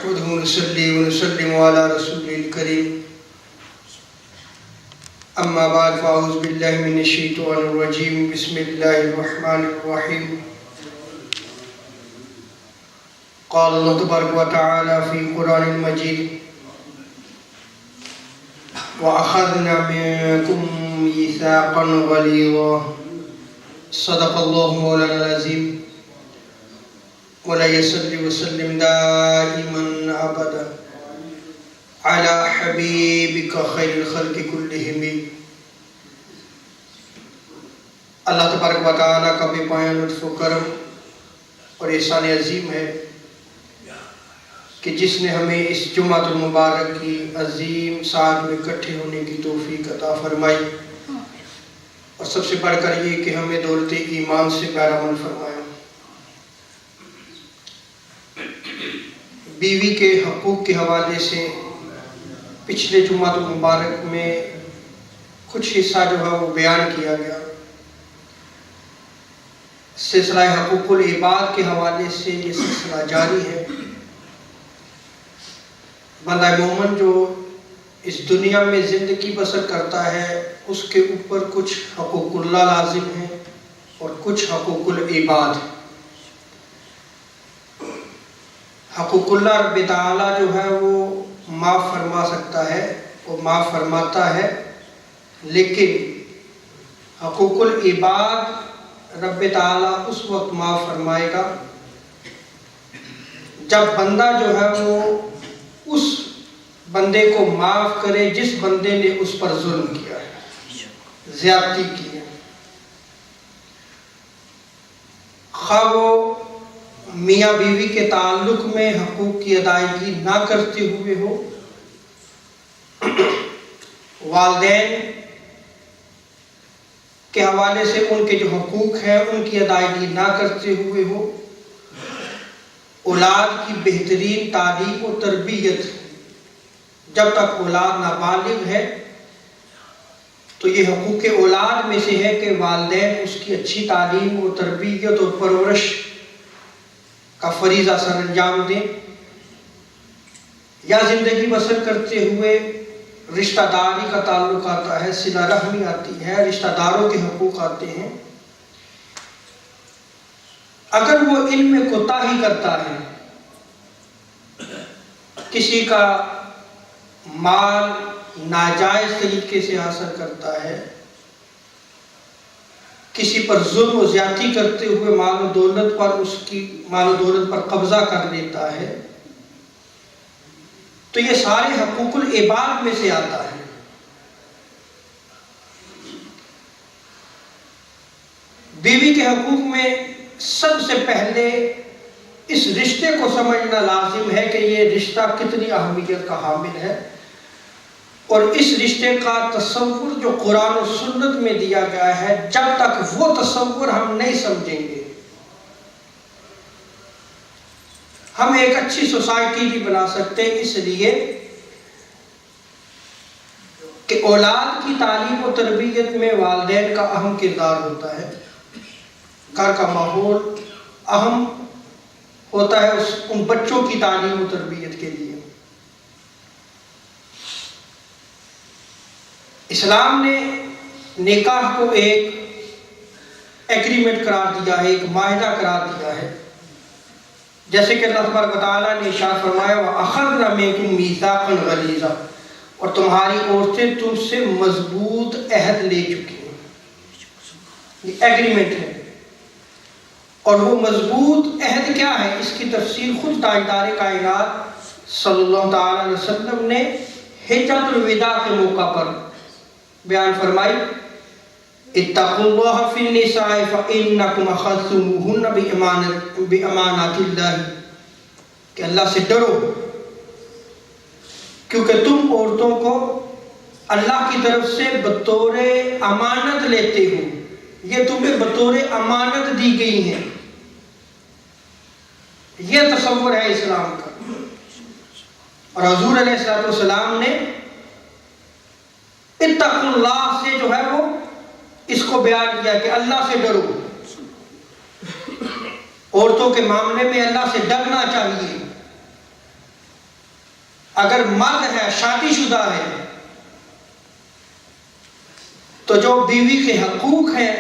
نحمده ونصلي ونسلم على رسوله الكريم أما بعد فأعوذ بالله من الشيطان الرجيم بسم الله الرحمن الرحيم قال الله تبارك وتعالى في القرآن المجيد وأخذنا منكم ميثاقا غليظا صدق الله مولانا العظيم ولا يصلي وسلم دائما ابدا على حبيبك خير الخلق كلهم. اللہ تبارک و تعالیٰ کا بے پایان لطف و کرم اور احسان عظیم ہے کہ جس نے ہمیں اس جمعۃ المبارک کی عظیم ساعت میں اکٹھے ہونے کی توفیق عطا فرمائی اور سب سے بڑھ کر یہ کہ ہمیں دولت ایمان سے پیار عمل فرمایا. بیوی کے حقوق کے حوالے سے پچھلے جمعہ مبارک میں کچھ حصہ جو ہے وہ بیان کیا گیا. سلسلہ حقوق العباد کے حوالے سے یہ سلسلہ جاری ہے. بندہ مومن جو اس دنیا میں زندگی بسر کرتا ہے اس کے اوپر کچھ حقوق اللہ لازم ہیں اور کچھ حقوق العباد. حقوق اللہ رب تعالیٰ جو ہے وہ معاف فرما سکتا ہے، وہ معاف فرماتا ہے، لیکن حقوق العباد رب تعالیٰ اس وقت معاف فرمائے گا جب بندہ جو ہے وہ اس بندے کو معاف کرے جس بندے نے اس پر ظلم کیا ہے، زیادتی کی ہے. خواہ وہ میاں بیوی کے تعلق میں حقوق کی ادائیگی نہ کرتے ہوئے ہو، والدین کے حوالے سے ان کے جو حقوق ہیں ان کی ادائیگی نہ کرتے ہوئے ہو، اولاد کی بہترین تعلیم و تربیت جب تک اولاد نابالغ ہے تو یہ حقوق اولاد میں سے ہے کہ والدین اس کی اچھی تعلیم و تربیت اور پرورش کا فریضہ سر انجام دیں. یا زندگی بسر کرتے ہوئے رشتہ داری کا تعلق آتا ہے، صلہ رحمی آتی ہے، رشتہ داروں کے حقوق آتے ہیں. اگر وہ ان میں کوتاہی کرتا ہے، کسی کا مال ناجائز طریقے سے حاصل کرتا ہے، کسی پر ظلم و زیادتی کرتے ہوئے مال و دولت پر قبضہ کر لیتا ہے، تو یہ سارے حقوق العباد میں سے آتا ہے. بیوی کے حقوق میں سب سے پہلے اس رشتے کو سمجھنا لازم ہے کہ یہ رشتہ کتنی اہمیت کا حامل ہے، اور اس رشتے کا تصور جو قرآن و سنت میں دیا گیا ہے جب تک وہ تصور ہم نہیں سمجھیں گے ہم ایک اچھی سوسائٹی نہیں بنا سکتے. اس لیے کہ اولاد کی تعلیم و تربیت میں والدین کا اہم کردار ہوتا ہے. گھر کا ماحول اہم ہوتا ہے ان بچوں کی تعلیم و تربیت کے لیے. اسلام نے نکاح کو ایک ایگریمنٹ قرار دیا ہے، ایک معاہدہ قرار دیا ہے. جیسے کہ اللہ تبارک و تعالیٰ نے ارشاد فرمایا وَأَخَذْنَا مِنكُم مِّيثَاقًا غَلِيظًا، اور تمہاری عورتیں تم سے مضبوط عہد لے چکی ہیں. یہ ایگریمنٹ ہے. اور وہ مضبوط عہد کیا ہے اس کی تفصیل خود تاجدار کائنات صلی اللہ تعالی علیہ وسلم نے حجۃ الوداع کے موقع پر بیان فرمائی اتقوا اللہ فی النساء فإنکم اخذتموہن بامانات اللہ، کہ اللہ سے ڈرو کیونکہ تم عورتوں کو اللہ کی طرف سے بطور امانت لیتے ہو، یہ تمہیں بطور امانت دی گئی ہیں. یہ تصور ہے اسلام کا. اور حضور علیہ السلام نے اتقوا اللہ سے جو ہے وہ اس کو بیان کیا کہ اللہ سے ڈرو. عورتوں کے معاملے میں اللہ سے ڈرنا چاہیے. اگر مرد ہے شادی شدہ ہے تو جو بیوی کے حقوق ہیں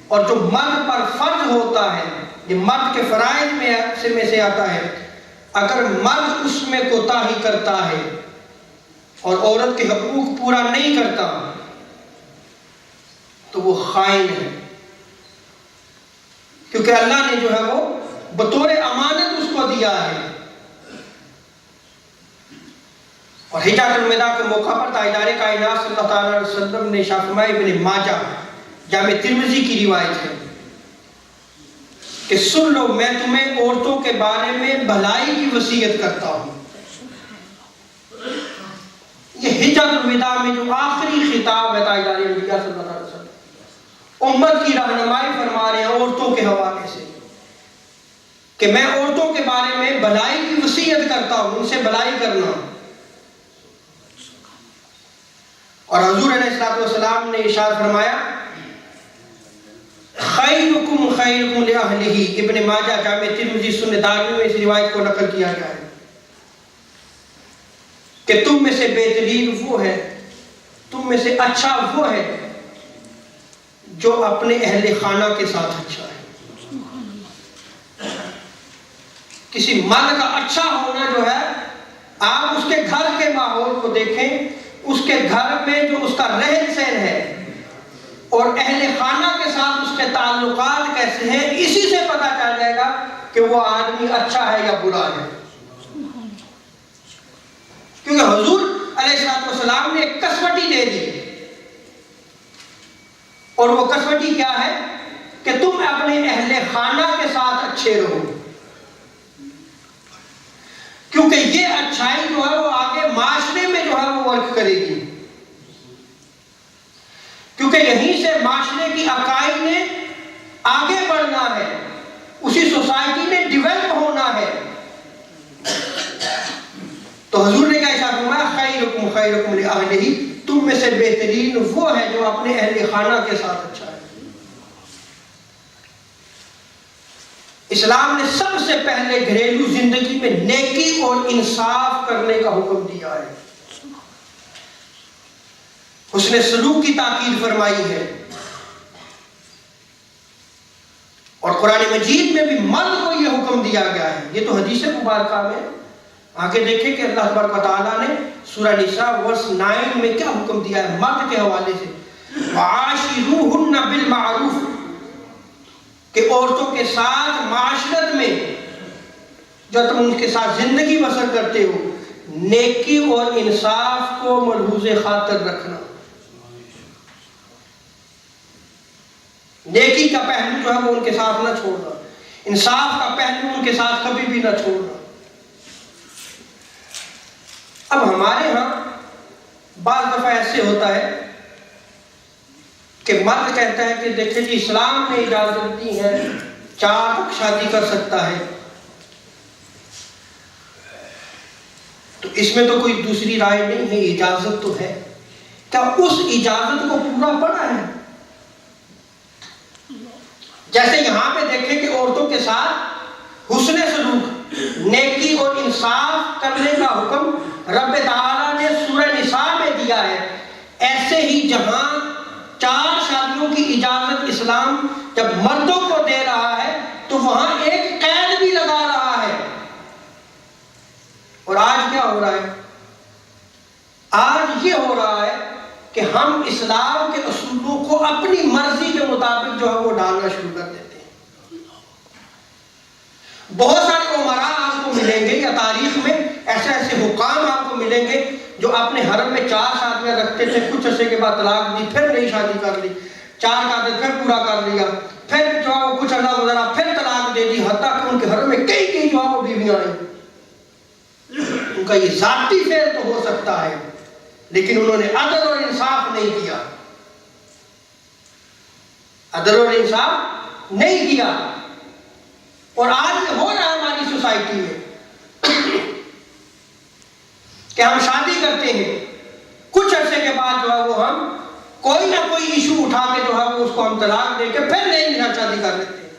اور جو مرد پر فرض ہوتا ہے، یہ مرد کے فرائض میں سے آتا ہے، اگر مرد اس میں کوتاہی کرتا ہے اور عورت کے حقوق پورا نہیں کرتا تو وہ خائن ہے، کیونکہ اللہ نے جو ہے وہ بطور امانت اس کو دیا ہے۔ اور حجۃ الوداع کے موقع پر تاجدار کائنات صلی اللہ تعالیٰ علیہ وسلم نے ارشاد فرمایا، ابن ماجہ جامع ترمذی کی روایت ہے کہ سن لو میں تمہیں عورتوں کے بارے میں بھلائی کی وصیت کرتا ہوں۔ یہ حجۃ الوداع میں جو آخری خطاب ہے تاجدار انبیاء صلی اللہ علیہ وسلم امت کی رہنمائی فرما رہے ہیں عورتوں کے حوالے سے کہ میں عورتوں کے بارے میں بھلائی کی وصیت کرتا ہوں، ان سے بھلائی کرنا۔ اور حضور علیہ الصلوۃ والسلام نے ارشاد فرمایا، خیرکم خیرکم لأہلہ، ابن ماجہ جامع ترمذی سنن دارمی میں اس روایت کو نقل کیا گیا ہے کہ تم میں سے بہترین وہ ہے، تم میں سے اچھا وہ ہے جو اپنے اہل خانہ کے ساتھ اچھا ہے۔ کسی مرد کا اچھا ہونا جو ہے، آپ اس کے گھر کے ماحول کو دیکھیں، اس کے گھر میں جو اس کا رہن سہن ہے اور اہل خانہ کے ساتھ اس کے تعلقات کیسے ہیں، اسی سے پتہ چل جائے گا کہ وہ آدمی اچھا ہے یا برا ہے۔ کیونکہ حضور علیہ السلام نے ایک کسوٹی دے دی، اور وہ کسوٹی کیا ہے کہ تم اپنے اہل خانہ کے ساتھ اچھے رہو، کیونکہ یہ اچھائی جو ہے وہ آگے معاشرے میں جو ہے وہ ورک کرے گی، کیونکہ یہیں سے معاشرے کی عقائد نے آگے بڑھنا ہے، اسی سوسائٹی نے ڈیولپ ہونا ہے۔ تو حضور نے کیا ارشاد فرمایا، خیرکم خیرکم لأہلہ، تم میں سے بہترین وہ ہے جو اپنے اہل خانہ کے ساتھ اچھا ہے۔ اسلام نے سب سے پہلے گھریلو زندگی میں نیکی اور انصاف کرنے کا حکم دیا ہے، حسن سلوک کی تاکید فرمائی ہے، اور قرآن مجید میں بھی مرد کو یہ حکم دیا گیا ہے۔ یہ تو حدیث مبارکہ میں آگے دیکھیں کہ اللہ تبارک و تعالیٰ نے سورہ نساء ورس 9 میں کیا حکم دیا ہے مرد کے حوالے سے، وَعَاشِرُوهُنَّ بِالْمَعْرُوفِ، کہ عورتوں کے ساتھ معاشرت میں جو تم ان کے ساتھ زندگی بسر کرتے ہو، نیکی اور انصاف کو ملحوظ خاطر رکھنا، نیکی کا پہلو جو ہے وہ ان کے ساتھ نہ چھوڑنا، انصاف کا پہلو ان کے ساتھ کبھی بھی نہ چھوڑنا۔ اب ہمارے ہاں بعض دفعہ ایسے ہوتا ہے کہ مرد کہتا ہے کہ دیکھیں جی اسلام نے اجازت دی ہے 4 تک شادی کر سکتا ہے، تو اس میں تو کوئی دوسری رائے نہیں ہے، اجازت تو ہے، کیا اس اجازت کو پورا پڑا ہے؟ جیسے یہاں پہ دیکھیں کہ عورتوں کے ساتھ حسن سلوک، نیکی اور انصاف کرنے کا حکم رب تعالیٰ نے سورہ نساء میں دیا ہے، ایسے ہی جہاں 4 شادیوں کی اجازت اسلام جب مردوں کو دے رہا ہے تو وہاں ایک قید بھی لگا رہا ہے۔ اور آج کیا ہو رہا ہے؟ آج یہ ہو رہا ہے کہ ہم اسلام کے اصولوں کو اپنی مرضی کے مطابق جو ہے وہ ڈالنا شروع کر دیتے ہیں۔ بہت سارے امراء آپ کو ملیں گے یا تاریخ میں ایسے ایسے حکام آپ کو ملیں گے جو اپنے حرم میں 4 شادیاں رکھتے تھے، کچھ عرصے کے بعد طلاق دی، پھر نئی شادی کر لی، 4 کا عدد پھر پورا کر لیا، پھر جو ہے وہ کچھ عرصہ گزرا پھر طلاق دے دی، حتیٰ کہ ان کے حرم میں کئی جو ہے وہ بیویاں آئیں۔ ان کا یہ ذاتی فعل تو ہو سکتا ہے لیکن انہوں نے عدل اور انصاف نہیں کیا، عدل اور انصاف نہیں کیا۔ اور آج یہ ہو رہا ہے ہماری سوسائٹی میں کہ ہم شادی کرتے ہیں، کچھ عرصے کے بعد جو ہے وہ ہم کوئی نہ کوئی ایشو اٹھا کے جو ہے وہ اس کو ہم طلاق دے کے پھر نئی شادی کر لیتے ہیں،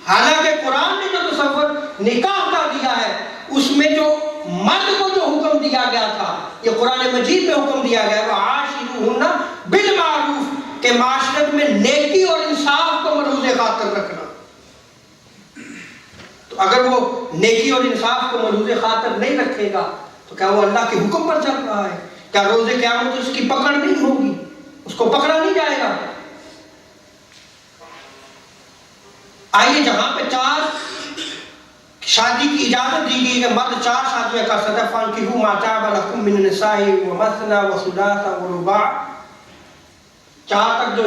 حالانکہ قرآن نے جو تصور نکاح کا دیا ہے اس میں جو مرد کو جو حکم دیا گیا تھا، یہ قرآن مجید میں حکم دیا گیا ہے وَعَاشِرُوهُنَّ بِالْمَعْرُوفِ، کہ معاشرت میں نیکی اور انصاف کو ملحوظ خاطر رکھنا۔ تو اگر وہ نیکی اور انصاف کو ملحوظ خاطر نہیں رکھے گا تو کیا وہ اللہ کے حکم پر چل رہا ہے؟ کیا روز قیامت اس کی پکڑ نہیں ہوگی؟ اس کو پکڑا نہیں جائے گا؟ آئیے جہاں پہ 4 شادی کی اجازت دی گئی کہ مرد 4 شادیاں کر سکتا ہے، فَانْكِحُوا مَا طَابَ لَكُم مِّنَ النِّسَاءِ وَمَثْنَىٰ وَثُلَاثَ وَرُبَاعَ، 4 تک جو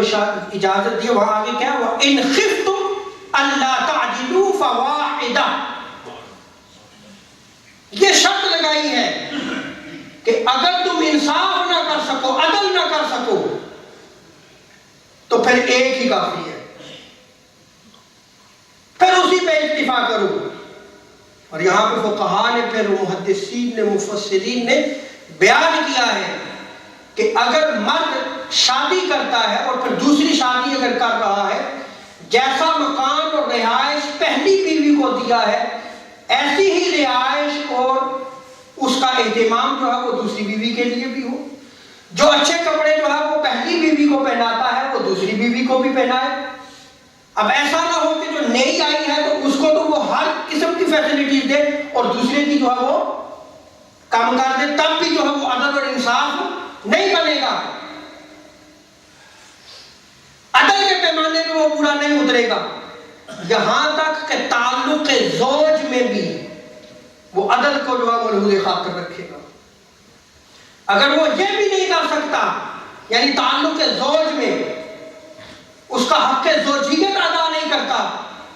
اجازت دی، وہاں آگے کیا ہوا؟ إِنْ خِفْتُمْ أَلَّا تَعْدِلُوا فَوَاحِدَةً، یہ شرط لگائی ہے کہ اگر تم انصاف نہ کر سکو، عدل نہ کر سکو، تو پھر ایک ہی کافی ہے، پھر اسی پہ اکتفا کرو۔ اور یہاں پہ فقہاء نے، پھر محدثین نے، مفسرین نے بیان کیا ہے کہ اگر مرد شادی کرتا ہے اور پھر دوسری شادی اگر کر رہا ہے، جیسا مکان اور رہائش پہلی بیوی کو دیا ہے، ایسی ہی رہائش اور اس کا اہتمام جو ہے وہ دوسری بیوی کے لیے بھی ہو۔ جو اچھے کپڑے جو ہے وہ پہلی بیوی کو پہناتا ہے، وہ دوسری بیوی کو بھی پہنائے۔ اب ایسا نہ ہو کہ جو نئی آئی ہے تو اس کو تو وہ ہر قسم کی فیسلٹیز دے اور دوسرے کی جو ہے وہ کام کر دے، تب بھی جو ہے وہ عدل اور انصاف نہیں بنے گا، عدل کے پیمانے پہ وہ پورا نہیں اترے گا۔ یہاں تک کہ تعلق زوج میں بھی وہ عدل کو جو ہے وہ ملحوظ خاطر رکھے گا۔ اگر وہ یہ بھی نہیں کر سکتا، یعنی تعلق زوج میں اس کا حق زوجیت ادا نہیں کرتا،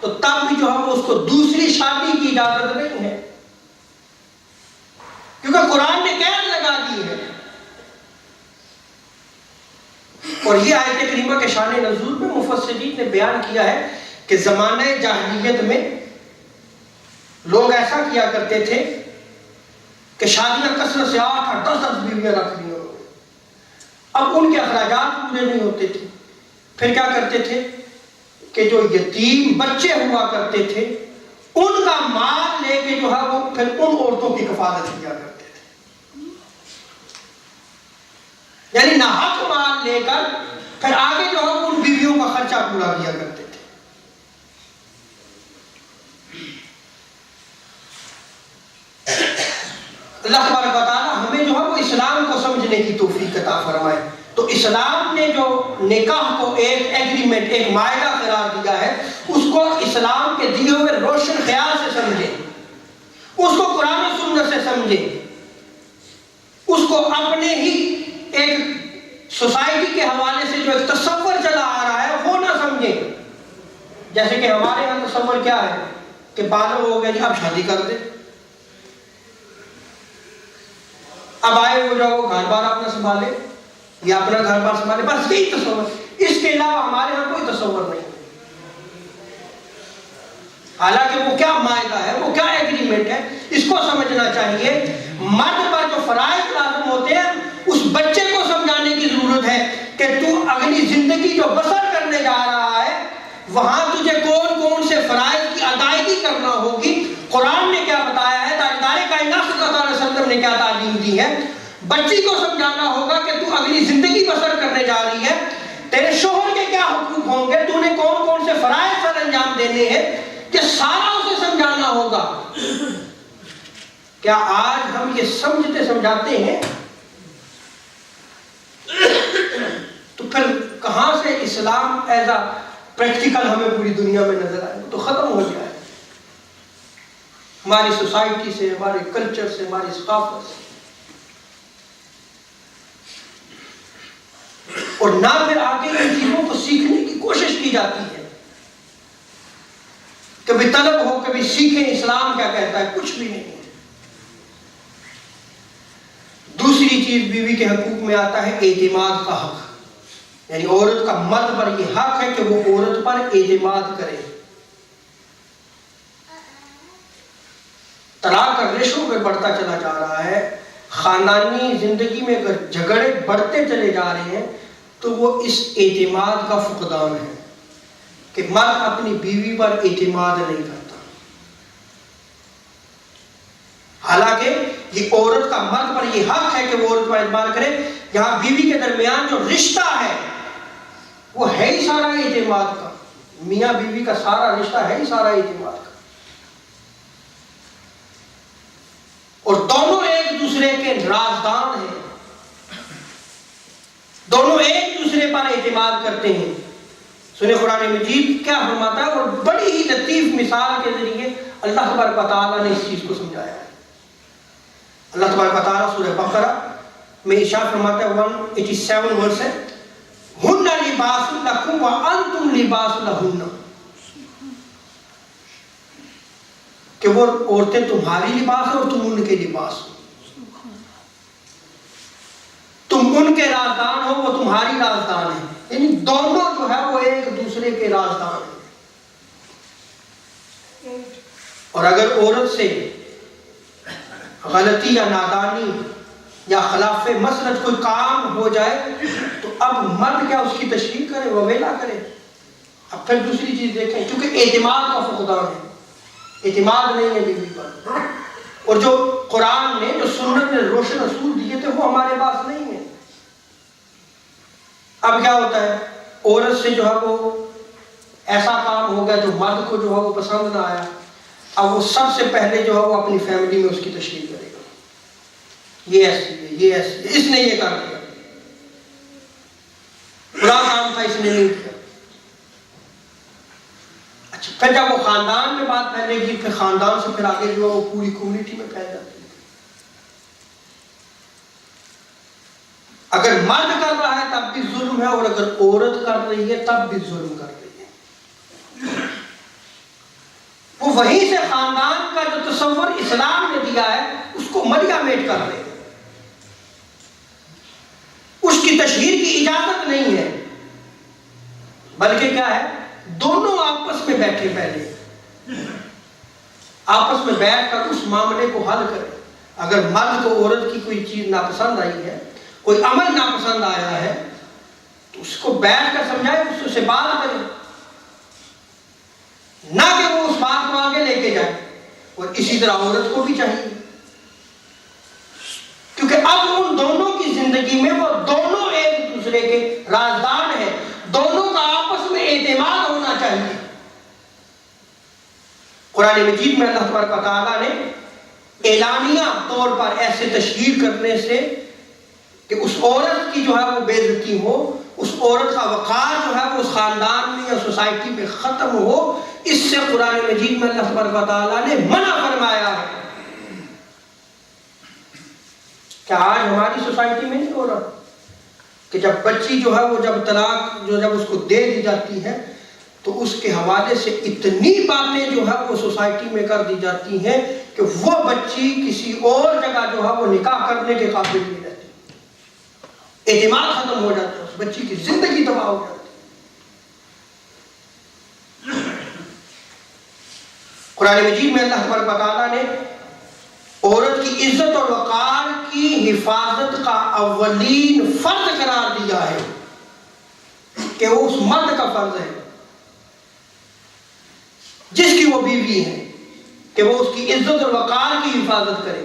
تو تب بھی جو ہے وہ اس کو دوسری شادی کی اجازت نہیں ہے، کیونکہ قرآن نے قید لگا دی ہے۔ اور یہ آیت کریمہ کے شان نزول میں مفسرین نے بیان کیا ہے کہ زمانہ جاہلیت میں لوگ ایسا کیا کرتے تھے کہ شادیاں کثرت سے 8 اور 10 بیویاں رکھ لی ہوں، اب ان کے اخراجات پورے نہیں ہوتے تھے، پھر کیا کرتے تھے کہ جو یتیم بچے ہوا کرتے تھے ان کا مال لے کے جو ہے وہ پھر ان عورتوں کی کفالت کیا کرتے تھے، یعنی ناحق مال لے کر پھر آگے جو ہے ان بیویوں کا خرچہ پورا کیا کرتے تھے۔ اللہ تبارک و تعالی ہمیں جو ہے وہ اسلام کو سمجھنے کی توفیق عطا فرمائے۔ تو اسلام نے جو نکاح کو ایک ایگریمنٹ، ایک معاہدہ قرار دیا ہے، اس کو اسلام کے دیے ہوئے روشن خیال سے سمجھیں، اس کو قرآن و سنت سے سمجھیں، اس کو اپنے ہی ایک سوسائٹی کے حوالے سے جو ایک تصور چلا آ رہا ہے وہ نہ سمجھیں۔ جیسے کہ ہمارے یہاں تصور کیا ہے کہ بالغ ہو گئے جی اب شادی کر دے، اب آئے ہو جاؤ گھر بار اپنا سنبھالے یا اپنا گھر بار سنبھالے، بس یہی تصور، اس کے علاوہ ہمارے ہاں کوئی تصور نہیں۔ حالانکہ وہ کیا معاہدہ ہے، وہ کیا ایگریمنٹ ہے، اس کو سمجھنا چاہیے۔ مرد پر جو فرائض لازم ہوتے ہیں اس بچے کو سمجھانے کی ضرورت ہے کہ تو اگلی زندگی جو بسر کرنے جا رہا ہے وہاں تجھے کون کون سے فرائض کی ادائیگی کرنا ہوگی، قرآن نے کیا بتایا ہے، تاجدار کائنات صلی اللہ علیہ وسلم نے کیا تعلیم دی ہے۔ بچی کو سمجھانا ہوگا کہ تو اگلی زندگی بسر کرنے جا رہی ہے، تیرے شوہر کے کیا حقوق ہوں گے، تو نے کون کون سے فرائض سر انجام دینے ہیں، یہ سارا اسے سمجھانا ہوگا۔ کیا آج ہم یہ سمجھتے سمجھاتے ہیں؟ تو پھر کہاں سے اسلام ایز اے پریکٹیکل ہمیں پوری دنیا میں نظر آئے؟ تو ختم ہو گیا ہے ہماری سوسائٹی سے، ہمارے کلچر سے، ہماری ثقافت سے، اور نہ پھر آگے ان چیزوں کو سیکھنے کی کوشش کی جاتی ہے۔ کبھی طلب ہو، کبھی سیکھیں اسلام کیا کہتا ہے، کچھ بھی نہیں ہے۔ دوسری چیز بیوی کے حقوق میں آتا ہے اعتماد کا حق، یعنی عورت کا مرد پر یہ حق ہے کہ وہ عورت پر اعتماد کرے۔ طلاق کا ریشو میں بڑھتا چلا جا رہا ہے، خاندانی زندگی میں اگر جھگڑے بڑھتے چلے جا رہے ہیں تو وہ اس اعتماد کا فقدان ہے کہ مرد اپنی بیوی پر اعتماد نہیں کرتا۔ حالانکہ یہ عورت کا مرد پر یہ حق ہے کہ وہ عورت پر اعتماد کرے. یہاں بیوی کے درمیان جو رشتہ ہے وہ ہے ہی سارا اعتماد کا. میاں بیوی کا سارا رشتہ ہے ہی سارا اعتماد کا. اور دونوں ایک دوسرے کے رازدان ہیں, دونوں ایک دوسرے پر اعتماد کرتے ہیں. سنیں قرآن مجید کیا فرماتا ہے, اور بڑی ہی لطیف مثال کے ذریعے اللہ تبارک و تعالیٰ نے اس چیز کو سمجھایا ہے. اللہ تبارک و تعالیٰ سورہ بقرہ میں ارشاد فرماتا ہے 187 ورس ہے, ہن لباس لکم وانتم لباس لہن, کہ وہ عورتیں تمہاری لباس ہیں اور تم ان کے لباس ہو. تم ان کے رازدان ہو, وہ تمہاری رازدان ہے. یعنی دونوں جو ہے وہ ایک دوسرے کے رازدان ہیں. اور اگر عورت سے غلطی یا نادانی یا خلاف مسلک کوئی کام ہو جائے تو اب مرد کیا اس کی تشریح کرے, وویلا کرے, اب پھر دوسری چیز دیکھیں, کیونکہ اعتماد کا فقدان ہے, اعتماد نہیں ہے بیوی پر. اور جو قرآن نے, جو سنت نے روشن اصول دیے تھے وہ ہمارے پاس نہیں ہے. اب کیا ہوتا ہے, عورت سے جو ہے وہ ایسا کام ہو گیا جو مرد کو جو ہے وہ پسند نہ آیا, اب وہ سب سے پہلے جو ہے وہ اپنی فیملی میں اس کی تشریح کرے گا, یہ ایسی ہے, یہ ایسی ہے, اس نے یہ کر دیا, برا کام تھا اس نے نہیں کیا. اچھا, پھر جب وہ خاندان میں بات پھیلے گی, پھر خاندان سے پھر آگے جو ہے وہ پوری کمیونٹی میں پھیل جاتی ہے. اگر مرد کر رہا ہے تب بھی ظلم ہے, اور اگر عورت کر رہی ہے تب بھی ظلم کر رہی ہے. وہ وہیں سے خاندان کا جو تصور اسلام نے دیا ہے اس کو ملیا میٹ کر رہے ہیں. اس کی تشہیر کی اجازت نہیں ہے, بلکہ کیا ہے, دونوں آپس میں بیٹھے, پہلے آپس میں بیٹھ کر اس معاملے کو حل کریں. اگر مرد کو عورت کی کوئی چیز ناپسند آئی ہے, کوئی عمل ناپسند آیا ہے, تو اس کو بیٹھ کر سمجھائے, اس سے بات کرے, نہ کہ وہ اس بات کو آگے لے کے جائے. اور اسی طرح عورت کو بھی چاہیے, کیونکہ اب ان دونوں کی زندگی میں وہ دونوں ایک دوسرے کے رازدان ہیں, دونوں کا آپس میں اعتماد ہونا چاہیے. قرآن مجید میں اللہ تبارک و تعالیٰ نے اعلانیہ طور پر ایسے تشہیر کرنے سے کہ اس عورت کی جو ہے وہ بے عزتی ہو, اس عورت کا وقار جو ہے وہ اس خاندان میں یا سوسائٹی میں ختم ہو, اس سے قرآن مجید میں اللہ تبارک و تعالیٰ نے منع فرمایا ہے. کیا آج ہماری سوسائٹی میں نہیں ہو رہا کہ جب بچی جو ہے وہ جب طلاق جب اس کو دے دی جاتی ہے تو اس کے حوالے سے اتنی باتیں جو ہے وہ سوسائٹی میں کر دی جاتی ہیں کہ وہ بچی کسی اور جگہ جو ہے وہ نکاح کرنے کے قابل نہیں رہتی, اعتماد ختم ہو جاتا ہے, اس بچی کی زندگی تباہ ہو جاتی ہے. قرآن مجید میں اللہ تبارک و تعالیٰ نے عورت کی عزت اور وقار کی حفاظت کا اولین فرض قرار دیا ہے کہ وہ اس مرد کا فرض ہے جس کی وہ بیوی ہے, کہ وہ اس کی عزت اور وقار کی حفاظت کرے.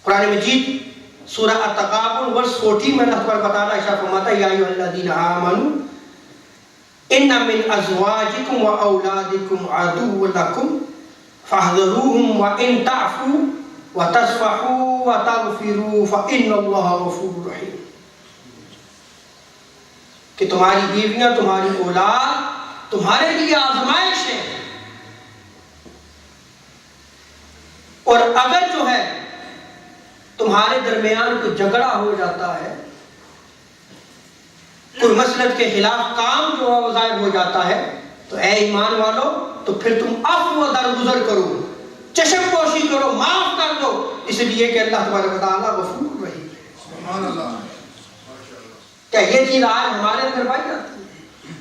قرآن مجید سورہ التغابن ورس 14 میں اللہ تبارک و تعالیٰ ارشاد فرماتا ہے, یا ایھا الذین آمنوا ان من ازواجکم و اولادکم عدو لکم فاحذروہم وان تعفوا وتصفحوا وتغفروا فان اللہ غفور رحیم. کہ تمہاری بیویاں, تمہاری اولاد تمہارے لیے آزمائش ہے, اور اگر جو ہے تمہارے درمیان کوئی جھگڑا ہو جاتا ہے, کوئی مسلک کے خلاف کام جو ہے ظاہر ہو جاتا ہے, تو اے ایمان والو تو پھر تم عفو و درگزر کرو, چشم پوشی کرو, معاف کر دو, اس لیے کہ اللہ تبارک و تعالیٰ غفور رحیم ہے. سبحان اللہ. کیا یہ چیز آج ہمارے اندر پائی جاتی ہے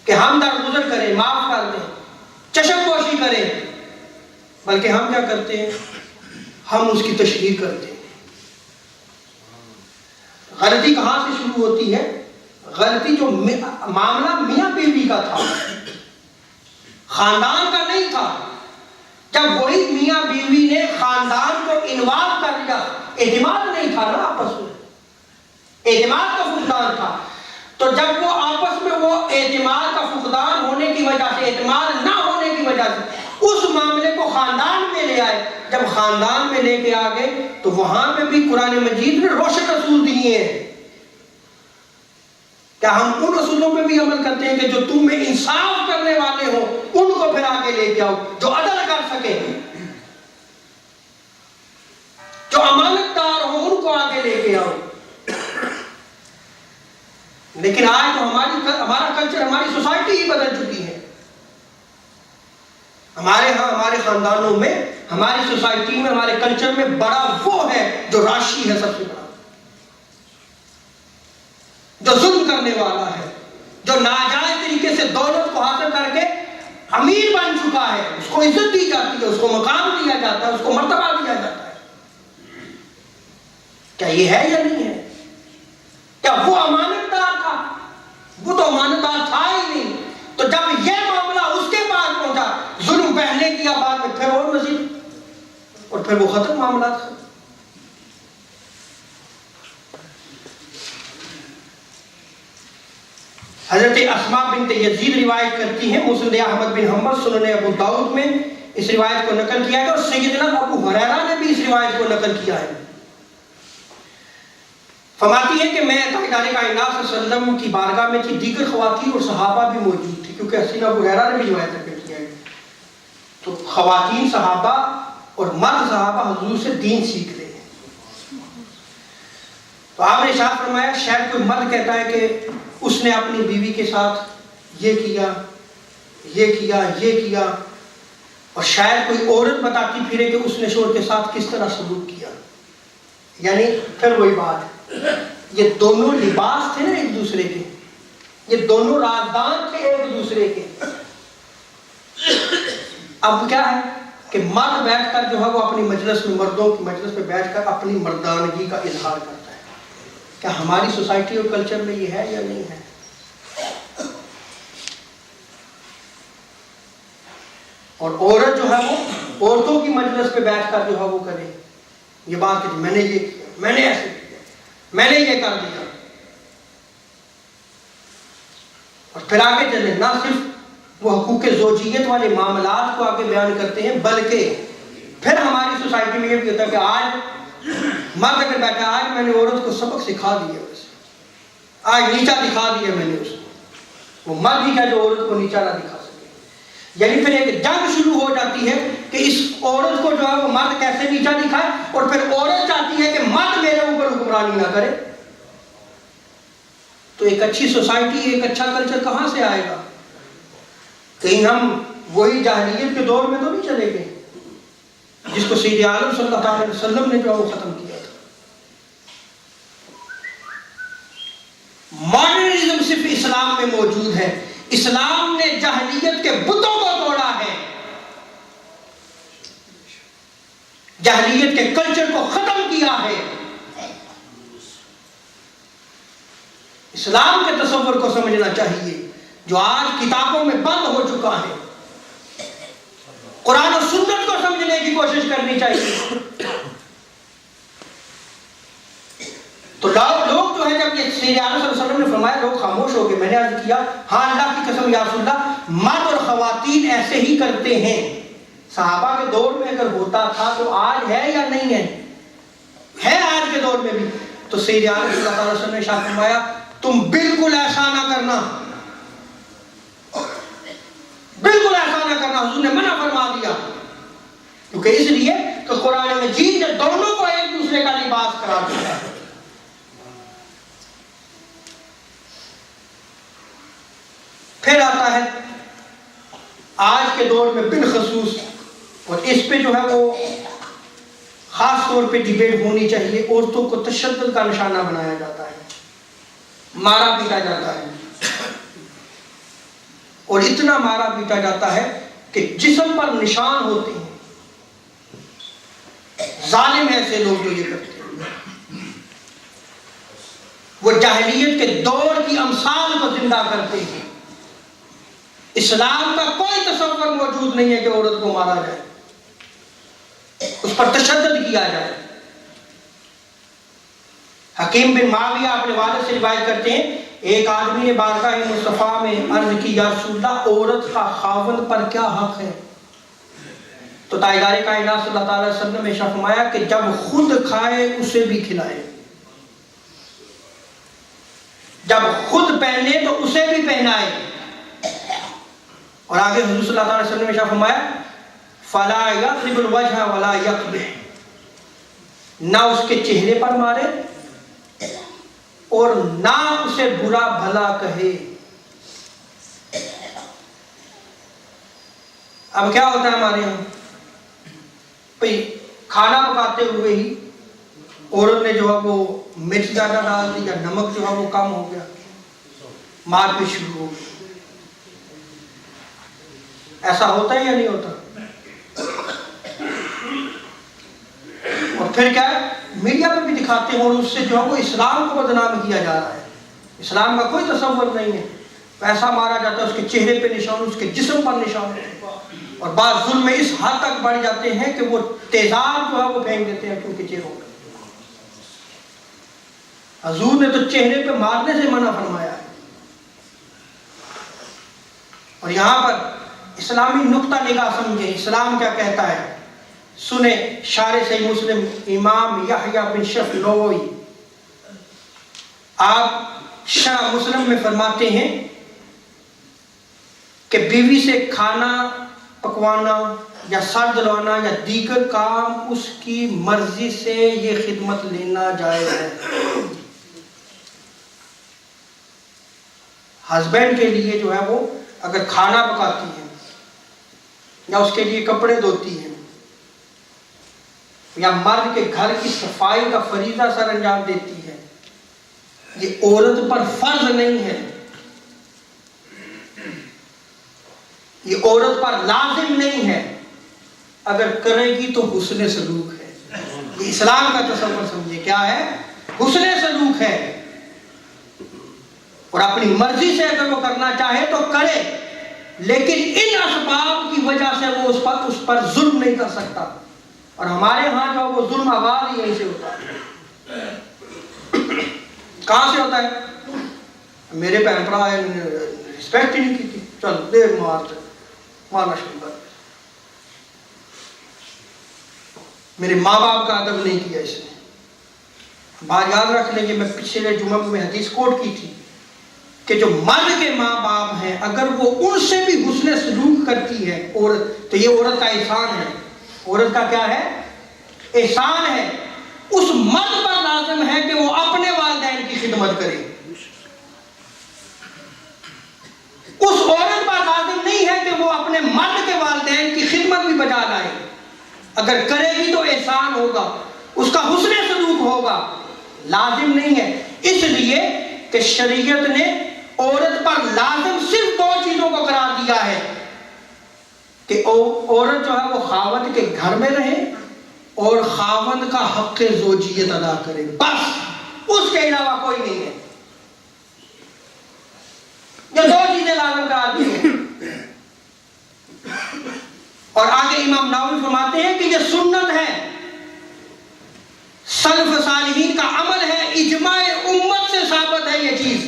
کہ ہم درگزر کریں, معاف کر دیں, چشم پوشی کریں؟ بلکہ ہم کیا کرتے ہیں, ہم اس کی تشہیر کرتے ہیں. غلطی کہاں سے شروع ہوتی ہے؟ غلطی جو معاملہ میاں بیوی کا تھا, خاندان کا نہیں تھا, جب وہی میاں بیوی نے خاندان کو انوالو کر لیا، اعتماد نہیں تھا نا آپس میں، اعتماد کا فقدان تھا، تو جب وہ آپس میں وہ اعتماد کا فقدان ہونے کی وجہ سے، اعتماد نہ ہونے کی وجہ سے اس معاملے کو خاندان میں لے آئے، جب خاندان میں لے کے آگئے تو وہاں پہ بھی قرآن مجید نے روشن اصول دیے ہیں۔ کیا ہم ان اصولوں پہ بھی عمل کرتے ہیں کہ جو تم میں انصاف کرنے والے ہو ان کو پھر آگے لے کے آؤ، جو عدل کر سکے، جو امانت دار ہو ان کو آگے لے کے آؤ؟ لیکن آج تو ہمارا کلچر، ہماری سوسائٹی ہی بدل چکی ہے۔ ہمارے ہاں، ہمارے خاندانوں میں، ہماری سوسائٹی میں، ہمارے کلچر میں بڑا وہ ہے جو راشی ہے، سب سے بڑا جو ظلم کرنے والا ہے، جو ناجائز طریقے سے دولت کو حاصل کر کے امیر بن چکا ہے، اس کو عزت دی جاتی ہے، اس کو مقام دیا جاتا ہے، اس کو مرتبہ دیا جاتا ہے۔ کیا یہ ہے یا نہیں ہے؟ کیا وہ امانت دار تھا؟ وہ تو امانت دار تھا ہی نہیں۔ تو جب یہ معاملہ اس کے پاس پہنچا، ظلم پہلے کیا، بعد میں پھر اور مزید، اور پھر وہ ختم معاملات ختم۔ حضرت اسماء بنت یزید روایت کرتی ہیں، مسند احمد بن حنبل، سنن ابو داؤد میں اس روایت کو نقل کیا ہے، اور سیدنا ابو ہریرہ نے بھی اس روایت کو نقل کیا ہے۔ فرماتی ہے کہ میں تاجدار کائنات صلی اللہ علیہ وسلم کی بارگاہ میں تھی، دیگر خواتین اور صحابہ بھی موجود تھے، کیونکہ سیدنا ابو ہریرہ نے بھی روایت نقل کیا ہے۔ تو خواتین صحابہ اور مرد صحابہ حضور سے دین سیکھ رہے ہیں۔ تو آپ نے ارشاد فرمایا، شاید کوئی مرد کہتا ہے کہ اس نے اپنی بیوی کے ساتھ یہ کیا، یہ کیا، یہ کیا، اور شاید کوئی عورت بتاتی پھرے کہ اس نے شوہر کے ساتھ کس طرح سلوک کیا۔ یعنی پھر وہی بات، یہ دونوں لباس تھے نا ایک دوسرے کے، یہ دونوں رازدان تھے ایک دوسرے کے۔ اب کیا ہے کہ مرد بیٹھ کر جو ہے وہ اپنی مجلس میں، مردوں کی مجلس میں بیٹھ کر اپنی مردانگی کا اظہار کرتا ہے۔ کیا ہماری سوسائٹی اور کلچر میں یہ ہے یا نہیں ہے؟ اور عورت جو ہے وہ عورتوں کی مجلس پہ بیٹھ کر جو ہے وہ کرے یہ بات کہ میں نے یہ کیا، میں نے ایسے کیا، میں نے یہ کر دیا، اور پھر آگے چلے نہ صرف وہ حقوق زوجیت والے معاملات کو آگے بیان کرتے ہیں، بلکہ پھر ہماری سوسائٹی میں یہ بھی ہوتا ہے کہ آج مرد اگر بیٹھا، آج میں نے عورت کو سبق سکھا دیا، بس آج نیچا دکھا دیا میں نے اس کو، وہ مرد ہی ہے جو عورت کو نیچا نہ دکھا سکے۔ یعنی پھر ایک جنگ شروع ہو جاتی ہے کہ اس عورت کو جو ہے وہ مرد کیسے نیچا دکھائے، اور پھر عورت چاہتی ہے کہ مرد میرے اوپر حکمرانی نہ کرے۔ تو ایک اچھی سوسائٹی، ایک اچھا کلچر کہاں سے آئے گا؟ کہیں ہم وہی جاہلیت کے دور میں تو نہیں چلے گئے جس کو سید عالم صلی اللہ علیہ وسلم نے جو ہے وہ ختم کیا تھا۔ ماڈرنزم صرف اسلام میں موجود ہے، اسلام نے جاہلیت کے بتوں کو توڑا ہے، جاہلیت کے کلچر کو ختم کیا ہے، اسلام کے تصور کو سمجھنا چاہیے جو آج کتابوں میں بند ہو چکا ہے۔ قرآن و سنت کو سمجھنے کی کوشش کرنی چاہیے۔ تو لوگ جو ہے جب یہ سید اعظم صلی اللہ علیہ وسلم نے فرمایا، لوگ خاموش ہو گئے۔ میں نے عرض کیا، ہاں اللہ کی قسم یا رسول اللہ، مرد اور خواتین ایسے ہی کرتے ہیں۔ صحابہ کے دور میں اگر ہوتا تھا تو آج ہے یا نہیں ہے؟ ہے آج کے دور میں بھی۔ تو سید اعظم صلی اللہ علیہ وسلم نے ارشاد فرمایا، تم بالکل ایسا نہ کرنا، بالکل ایسا نہ کرنا، حضور نے منع فرما دیا، کیونکہ اس لیے کہ قرآن مجید نے دونوں کو ایک دوسرے کا لباس قرار دیا ہے۔ پھر آتا ہے آج کے دور میں بالخصوص، اور اس پہ جو ہے وہ خاص طور پہ ڈیبیٹ ہونی چاہیے، عورتوں کو تشدد کا نشانہ بنایا جاتا ہے، مارا پیٹا جاتا ہے، اور اتنا مارا پیٹا جاتا ہے کہ جسم پر نشان ہوتے ہیں۔ ظالم ایسے لوگ جو یہ کرتے ہیں، وہ جاہلیت کے دور کی امثال کو زندہ کرتے ہیں۔ اسلام کا کوئی تصور موجود نہیں ہے کہ عورت کو مارا جائے، اس پر تشدد کیا جائے۔ حکیم بن معاویہ اپنے والد سے روایت کرتے ہیں ایک آدمی نے بارگاہ مصطفیٰ میں عرض کی یا رسول اللہ عورت کا خاوند پر کیا حق ہے؟ تو تاجدار کائنات صلی اللہ تعالی وسلم نے ارشاد فرمایا کہ جب خود کھائے اسے بھی کھلائے، جب خود پہنے تو اسے بھی پہنائے۔ اور آگے حضور صلی اللہ علیہ وسلم نے ارشاد فرمایا فلا یضرب الوجہ ولا یقبح، نہ اس کے چہرے پر مارے اور نہ اسے برا بھلا کہے۔ اب کیا ہوتا ہے ہمارے یہاں، بھئی کھانا پکاتے ہوئے ہی عورت نے جو ہے وہ مرچ زیادہ ڈال دی یا نمک جو ہے وہ کم ہو گیا، مار پیٹ شروع ہو گئی۔ ایسا ہوتا ہے یا نہیں ہوتا؟ اور پھر کیا ہے، میڈیا پہ بھی دکھاتے ہیں اور اس سے جو ہے وہ اسلام کو بدنام کیا جا رہا ہے۔ اسلام کا کوئی تصور نہیں ہے، پیسہ مارا جاتا ہے، اس کے چہرے پہ نشان، اس کے جسم پر نشان، اور بعض ظلم میں اس حد تک بڑھ جاتے ہیں کہ وہ تیزاب جو ہے وہ پھینک دیتے ہیں ان کے چہروں پہ۔ حضور نے تو چہرے پہ مارنے سے منع فرمایا ہے۔ اور یہاں پر اسلامی نقطہ نگاہ سمجھیں، اسلام کیا کہتا ہے۔ سنیں شارح صحیح مسلم امام یحییٰ بن شرف نووی، آپ شرح مسلم میں فرماتے ہیں کہ بیوی سے کھانا پکوانا یا سر دلوانا یا دیگر کام اس کی مرضی سے یہ خدمت لینا جائز ہے۔ ہسبینڈ کے لیے جو ہے وہ اگر کھانا پکاتی ہے یا اس کے لیے کپڑے دھوتی ہے یا مرد کے گھر کی صفائی کا فریضہ سر انجام دیتی ہے، یہ عورت پر فرض نہیں ہے، یہ عورت پر لازم نہیں ہے، اگر کرے گی تو حسن سلوک ہے۔ یہ اسلام کا تصور سمجھے، کیا ہے؟ حسن سلوک ہے، اور اپنی مرضی سے اگر وہ کرنا چاہے تو کرے، لیکن ان اسباب کی وجہ سے وہ اس پر ظلم نہیں کر سکتا۔ اور ہمارے ہاں جو وہ ظلم آغاز ہی یہیں سے ہوتا ہے۔ کہاں سے ہوتا ہے؟ میرے بہن بھرا ہے، رسپیکٹ ہی نہیں کی تھی، چل دے مارنا شروع کر، میرے ماں باپ کا ادب نہیں کیا اس نے۔ بات یاد رکھ لیں کہ میں پچھلے جمعہ میں حدیث کوٹ کی تھی کہ جو مرد کے ماں باپ ہیں اگر وہ ان سے بھی حسن سلوک کرتی ہے عورت، تو یہ عورت کا احسان ہے۔ عورت کا کیا ہے؟ احسان ہے۔ اس مرد پر لازم ہے کہ وہ اپنے والدین کی خدمت کرے، اس عورت پر لازم نہیں ہے کہ وہ اپنے مرد کے والدین کی خدمت بھی بجا لائے۔ اگر کرے گی تو احسان ہوگا، اس کا حسن سلوک ہوگا، لازم نہیں ہے۔ اس لیے کہ شریعت نے عورت پر لازم صرف دو چیزوں کو قرار دیا ہے کہ عورت جو ہے وہ خاوند کے گھر میں رہے اور خاوند کا حق زوجیت ادا کرے، بس، اس کے علاوہ کوئی نہیں ہے۔ یہ دو چیزیں لازم قرار دی ہیں۔ اور آگے امام نووی فرماتے ہیں کہ یہ سنت ہے، سلف صالحین کا عمل ہے، اجماع امت سے ثابت ہے یہ چیز۔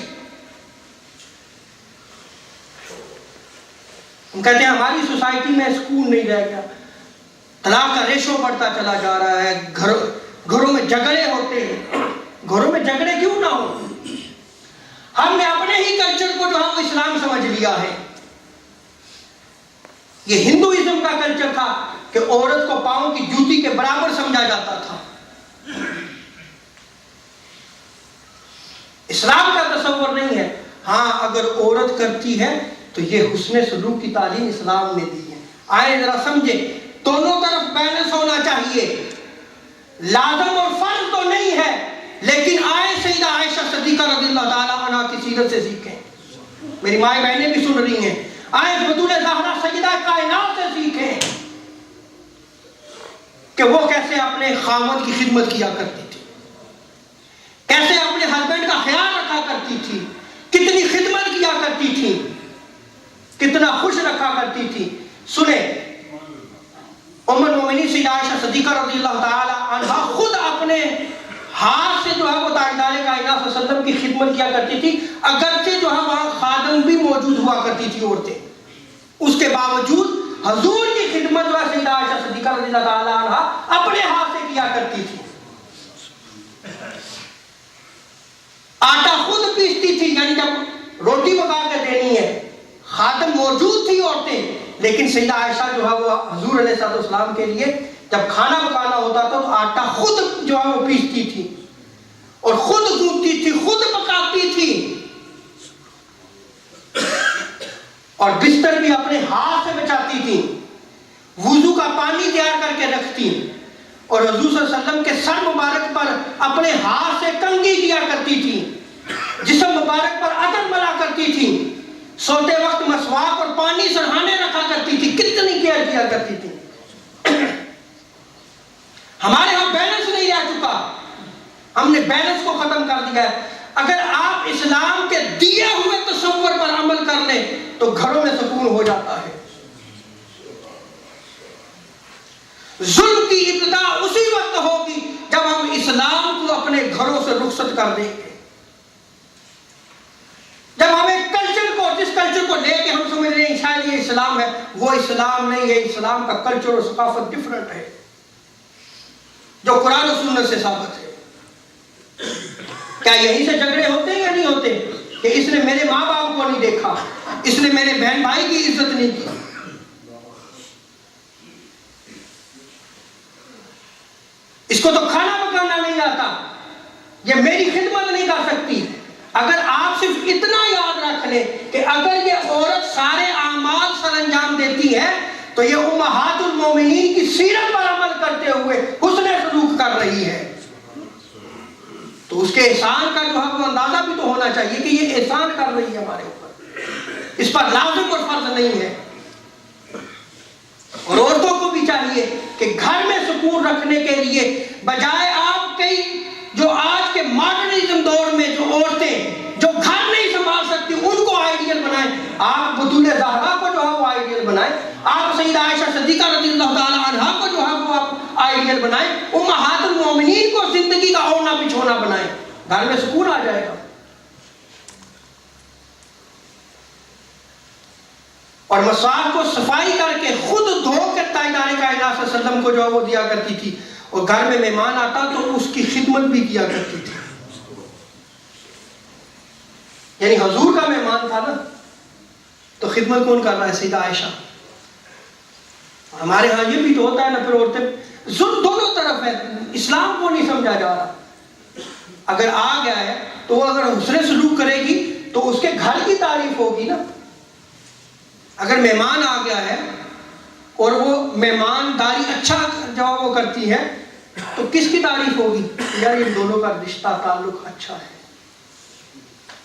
ہم کہتے ہیں ہماری سوسائٹی میں سکون نہیں رہ گیا، طلاق کا ریشو بڑھتا چلا جا رہا ہے، گھروں میں جھگڑے ہوتے ہیں۔ گھروں میں جھگڑے کیوں نہ ہو؟ ہم نے اپنے ہی کلچر کو جو ہے وہ اسلام سمجھ لیا ہے۔ یہ ہندوازم کا کلچر تھا کہ عورت کو پاؤں کی جوتی کے برابر سمجھا جاتا تھا۔ اسلام کا تصور نہیں ہے۔ ہاں اگر عورت کرتی ہے تو یہ حسن سلوک کی تعلیم اسلام نے دی ہے۔ آئے ذرا سمجھیں، دونوں طرف بیلنس ہونا چاہیے، لازم اور فرض تو نہیں ہے، لیکن آئے سیدہ عائشہ صدیقہ رضی اللہ تعالیٰ عنہ کی سیرت سے سیکھیں۔ میری مائیں بہنیں بھی سن رہی ہیں، آئے بطول زہرا سیدہ کائنات سے سیکھیں کہ وہ کیسے اپنے خاوند کی خدمت کیا کرتی تھی، کیسے اپنے ہسبینڈ کا خیال رکھا کرتی تھی، کتنی خدمت کیا کرتی تھی، کتنا خوش رکھا کرتی تھی۔ سنیں ام المومنین سیدہ عائشہ صدیقہ رضی اللہ تعالی عنہا خود اپنے ہاتھ سے جو ہے وہ تاجدار کائنات صلی اللہ علیہ وسلم کی خدمت کیا کرتی تھی، اگرچہ جو ہے وہاں خادم بھی موجود ہوا کرتی تھی عورتیں، اس کے باوجود حضور کی خدمت جو ہے سیدہ عائشہ صدیقہ رضی اللہ تعالی عنہا اپنے ہاتھ سے کیا کرتی تھی. آٹا خود پیستی تھی، یعنی جب روٹی پکا کے دینی ہے، خادم موجود تھی عورتیں، لیکن سیدہ عائشہ جو ہے وہ حضور علیہ السلام کے لیے جب کھانا پکانا ہوتا تھا تو آٹا خود جو ہے وہ پیستی تھی اور خود گوندتی تھی، خود پکاتی تھی، اور بستر بھی اپنے ہاتھ سے بچاتی تھی، وضو کا پانی تیار کر کے رکھتی، اور حضور صلی اللہ علیہ وسلم کے سر مبارک پر اپنے ہاتھ سے کنگھی کیا کرتی تھی، جسم مبارک پر عطر ملا کرتی تھی، سوتے وقت مسواک اور پانی سرہانے رکھا کرتی تھی، کتنی کیئر کیا کرتی تھی. ہمارے ہاں بیلنس نہیں رہ چکا، ہم نے بیلنس کو ختم کر دیا ہے. اگر آپ اسلام کے دیے ہوئے تصور پر عمل کر لیں تو گھروں میں سکون ہو جاتا ہے. ظلم کی ابتدا اسی وقت ہوگی جب ہم اسلام کو اپنے گھروں سے رخصت کر دیں گے، جب ہمیں کلچر کو، جس کلچر کو لے کے ہم سمجھ رہے ہیں شاید یہ اسلام ہے، وہ اسلام نہیں ہے. اسلام کا کلچر اور ثقافت ڈیفرنٹ ہے جو قرآن و سنت سے ثابت ہے. کیا یہیں سے جھگڑے ہوتے ہیں یا نہیں ہوتے کہ اس نے میرے ماں باپ کو نہیں دیکھا، اس نے میرے بہن بھائی کی عزت نہیں کی؟ اس کو تو کھانا پکانا نہیں آتا، یہ میری خدمت نہیں کر سکتی. اگر آپ صرف اتنا یاد رکھ لیں کہ اگر یہ عورت سارے اعمال سر انجام دیتی ہے تو یہ امہات المومنین کی سیرت پر عمل کرتے ہوئے حسن سلوک کر رہی ہے، تو اس کے احسان کا جو ہے وہ اندازہ بھی تو ہونا چاہیے کہ یہ احسان کر رہی ہے ہمارے اوپر، اس پر لازم اور فرض نہیں ہے. اور عورتوں کو بھی چاہیے کہ گھر میں سکون رکھنے کے لیے بجائے آپ کئی جو آج کے ماڈرنزم دور میں جو عورتیں جو گھر نہیں سنبھال سکتی ان کو آئیڈیل بنائیں، آپ بطول زہرا کو جو ہے وہ آئیڈیل بنائیں، آپ سیدہ عائشہ صدیقہ رضی اللہ تعالی عنہا کو جو ہے وہ آپ آئیڈیل بنائیں، امہات المومنین کو زندگی کا اوڑھنا بچھونا بنائیں، گھر میں سکون آ جائے گا. اور مسواک کو صفائی کر کے خود دھو کے تاجدار کائنات صلی اللہ علیہ وسلم کو جو ہے وہ دیا کرتی تھی، اور گھر میں مہمان آتا تو اس کی خدمت بھی کیا کرتی تھی. یعنی حضور کا مہمان تھا نا، تو خدمت کون کر رہا ہے؟ سیدہ عائشہ. ہمارے ہاں یہ بھی تو ہوتا ہے نا، پھر عورتیں ظلم دونوں طرف ہے، اسلام کو نہیں سمجھا جا رہا. اگر آ گیا ہے تو وہ اگر حسن سلوک کرے گی تو اس کے گھر کی تعریف ہوگی نا. اگر مہمان آ گیا ہے اور وہ مہمانداری اچھا جو وہ کرتی ہے تو کس کی تعریف ہوگی؟ یار یہ دونوں کا رشتہ تعلق اچھا ہے.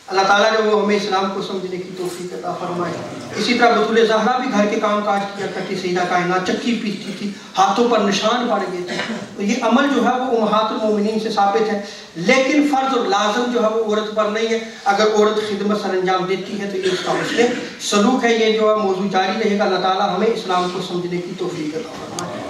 اللہ تعالیٰ جو وہ ہمیں اسلام کو سمجھنے کی توفیق عطا فرمائے. اسی طرح بطول زہرا بھی گھر کے کام کاج کیا کرتی، سیدہ کائنات چکی پیستی تھی، ہاتھوں پر نشان پڑ گئے تھے. تو یہ عمل جو ہے وہ امہات المومنین سے ثابت ہے، لیکن فرض اور لازم جو ہے وہ عورت پر نہیں ہے. اگر عورت خدمت سر انجام دیتی ہے تو یہ اس کا حسن سلوک ہے. یہ جو ہے موضوع جاری رہے گا. اللہ تعالیٰ ہمیں اسلام کو سمجھنے کی توفیق عطا فرمائے.